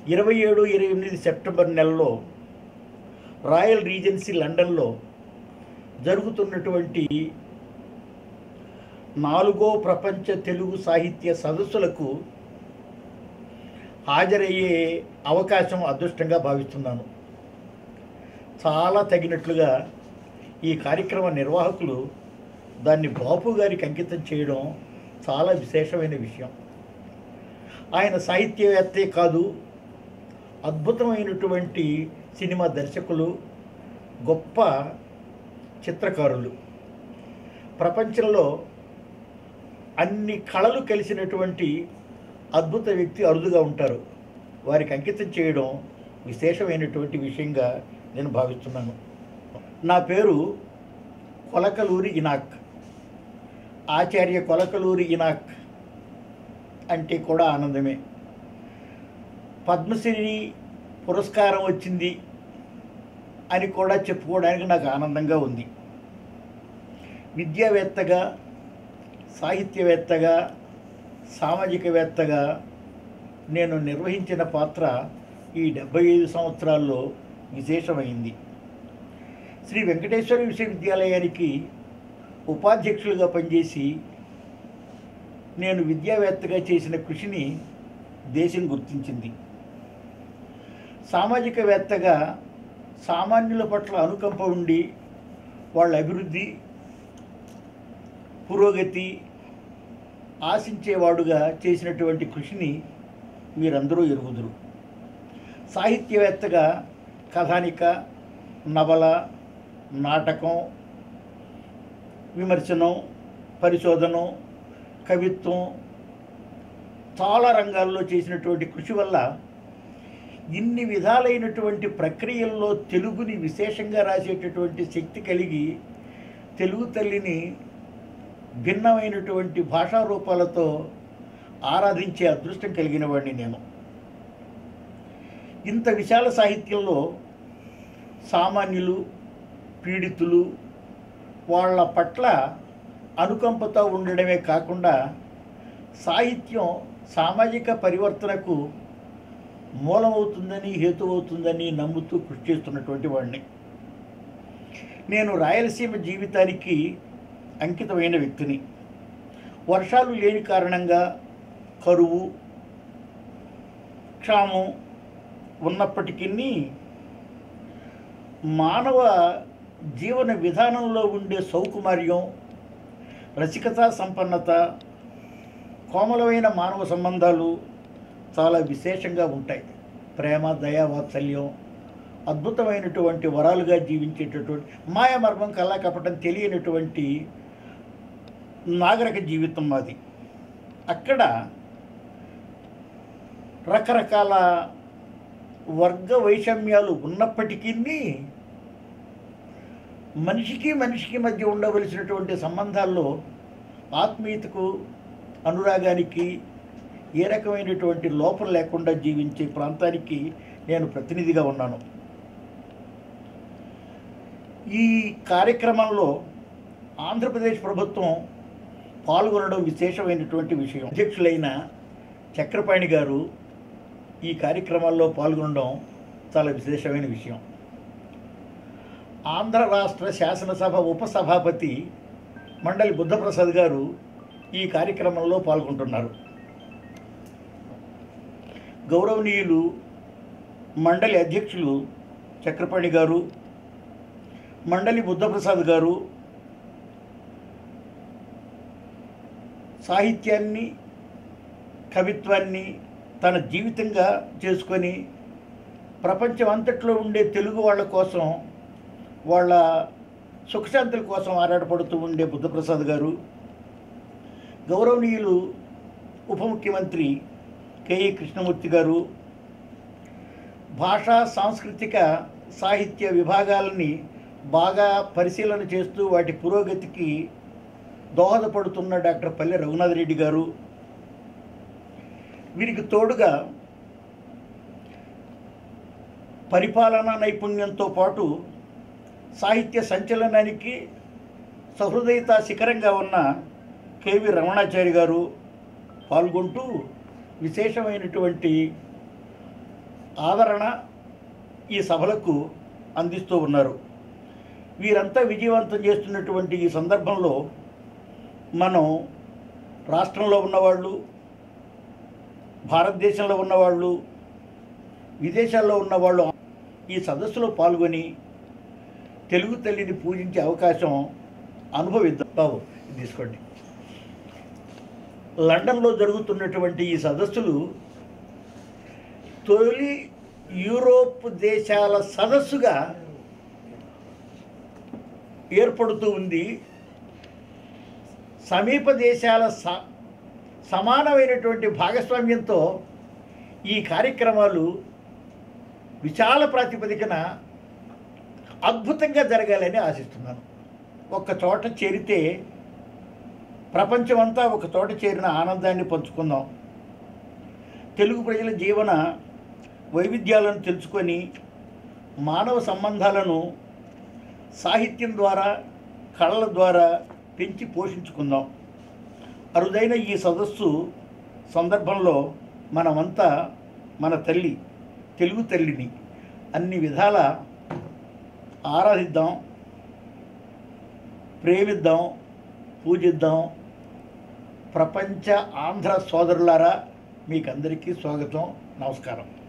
27, 28 September నెలలో royal regency లండన్లో జరుగుతున్నటువంటి 4వ ప్రపంచ తెలుగు సాహిత్య సదస్సులకు హాజరయ్యే అవకాశం అదృష్టంగా భావిస్తున్నాను. చాలా తగినట్లుగా ఈ కార్యక్రమ నిర్వాహకులు దాన్ని బాపు గారికి అంకితం చేయడం చాలా విశేషమైన విషయం. ఆయన సాహిత్యవేత్తే కాదు, అద్భుతమైనటువంటి సినిమా దర్శకులు, గొప్ప చిత్రకారులు. ప్రపంచంలో అన్ని కళలు కలిసినటువంటి అద్భుత వ్యక్తి అరుదుగా ఉంటారు. వారికి అంకితం చేయడం విశేషమైనటువంటి విషయంగా నేను భావిస్తున్నాను. నా పేరు కొలకలూరి ఇనాక్. ఆచార్య కొలకలూరి ఇనాక్ అంటే కూడా ఆనందమే. పద్మశ్రీ పురస్కారం వచ్చింది అని కూడా చెప్పుకోవడానికి నాకు ఆనందంగా ఉంది. విద్యావేత్తగా, సాహిత్యవేత్తగా, సామాజికవేత్తగా నేను నిర్వహించిన పాత్ర ఈ 75 సంవత్సరాల్లో విశేషమైంది. శ్రీ వెంకటేశ్వర విశ్వవిద్యాలయానికి ఉపాధ్యక్షులుగా పనిచేసి నేను విద్యావేత్తగా చేసిన కృషిని దేశం గుర్తించింది. సామాజికవేత్తగా సామాన్యుల పట్ల అనుకంప ఉండి వాళ్ళ అభివృద్ధి, పురోగతి ఆశించేవాడుగా చేసినటువంటి కృషిని మీరందరూ ఎరుగుదురు. సాహిత్యవేత్తగా కథానిక, నవల, నాటకం, విమర్శనం, పరిశోధనం, కవిత్వం చాలా రంగాల్లో చేసినటువంటి కృషి వల్ల ఇన్ని విధాలైనటువంటి ప్రక్రియల్లో తెలుగుని విశేషంగా రాసేటటువంటి శక్తి కలిగి తెలుగు తల్లిని భిన్నమైనటువంటి భాషా రూపాలతో ఆరాధించే అదృష్టం కలిగిన వాడిని నేను. ఇంత విశాల సాహిత్యంలో సామాన్యులు, పీడితులు వాళ్ళ పట్ల అనుకంపతో ఉండడమే కాకుండా సాహిత్యం సామాజిక పరివర్తనకు మూలమవుతుందని, హేతువవుతుందని నమ్ముతూ కృషి చేస్తున్నటువంటి వాడిని. నేను రాయలసీమ జీవితానికి అంకితమైన వ్యక్తిని. వర్షాలు లేని కారణంగా కరువు, క్షామం ఉన్నప్పటికీ మానవ జీవన విధానంలో ఉండే సౌకుమార్యం, రసికతా సంపన్నత, కోమలమైన మానవ సంబంధాలు చాలా విశేషంగా ఉంటాయి. ప్రేమ, దయ, వాత్సల్యం అద్భుతమైనటువంటి వరాలుగా జీవించేటటువంటి, మాయామర్మం, కల్లాకపటం తెలియనటువంటి నాగరిక జీవితం మాది. అక్కడ రకరకాల వర్గ వైషమ్యాలు ఉన్నప్పటికీ మనిషికి మనిషికి మధ్య ఉండవలసినటువంటి సంబంధాల్లో ఆత్మీయతకు, అనురాగానికి ఏ రకమైనటువంటి లోపం లేకుండా జీవించే ప్రాంతానికి నేను ప్రతినిధిగా ఉన్నాను. ఈ కార్యక్రమంలో ఆంధ్రప్రదేశ్ ప్రభుత్వం పాల్గొనడం విశేషమైనటువంటి విషయం. అధ్యక్షులైన చక్రపాణి గారు ఈ కార్యక్రమాల్లో పాల్గొనడం చాలా విశేషమైన విషయం. ఆంధ్ర రాష్ట్ర శాసనసభ ఉపసభాపతి మండలి బుద్ధప్రసాద్ గారు ఈ కార్యక్రమంలో పాల్గొంటున్నారు. గౌరవనీయులు మండలి అధ్యక్షులు చక్రపాణి గారు, మండలి బుద్ధప్రసాద్ గారు సాహిత్యాన్ని, కవిత్వాన్ని తన జీవితంగా చేసుకొని ప్రపంచం అంతట్లో ఉండే తెలుగు వాళ్ళ కోసం, వాళ్ళ సుఖశాంతుల కోసం ఆరాటపడుతూ ఉండే బుద్ధప్రసాద్ గారు, గౌరవనీయులు ఉప ముఖ్యమంత్రి కెఈ కృష్ణమూర్తి గారు, భాషా, సాంస్కృతిక, సాహిత్య విభాగాలని బాగా పరిశీలన చేస్తూ వాటి పురోగతికి దోహదపడుతున్న డాక్టర్ పల్లె రఘునాథ్ రెడ్డి గారు, వీరికి తోడుగా పరిపాలనా నైపుణ్యంతో పాటు సాహిత్య సంచలనానికి సహృదయత శిఖరంగా ఉన్న కేవి రమణాచారి గారు పాల్గొంటూ విశేషమైనటువంటి ఆదరణ ఈ సభలకు అందిస్తూ ఉన్నారు. వీరంతా విజయవంతం చేస్తున్నటువంటి ఈ సందర్భంలో మనం రాష్ట్రంలో ఉన్నవాళ్ళు, భారతదేశంలో ఉన్నవాళ్ళు, విదేశాల్లో ఉన్నవాళ్ళు ఈ సదస్సులో పాల్గొని తెలుగు తల్లిని పూజించే అవకాశం అనుభవిద్దాం. బాబు తీసుకోండి. లండన్లో జరుగుతున్నటువంటి ఈ సదస్సులు తొలి యూరోప్ దేశాల సదస్సుగా ఏర్పడుతూ ఉంది. సమీప దేశాల సమానమైనటువంటి భాగస్వామ్యంతో ఈ కార్యక్రమాలు విశాల ప్రాతిపదికన అద్భుతంగా జరగాలని ఆశిస్తున్నాను. ఒక్క చోట చేరితే ప్రపంచమంతా ఒక చోట చేరిన ఆనందాన్ని పంచుకుందాం. తెలుగు ప్రజల జీవన వైవిధ్యాలను తెలుసుకొని మానవ సంబంధాలను సాహిత్యం ద్వారా, కళల ద్వారా పెంచి పోషించుకుందాం. అరుదైన ఈ సదస్సు సందర్భంలో మనమంతా మన తల్లి, తెలుగు తల్లిని అన్ని విధాల ఆరాధిద్దాం, ప్రేమిద్దాం, పూజిద్దాం. ప్రపంచ ఆంధ్ర సోదరులారా, మీకందరికీ స్వాగతం, నమస్కారం.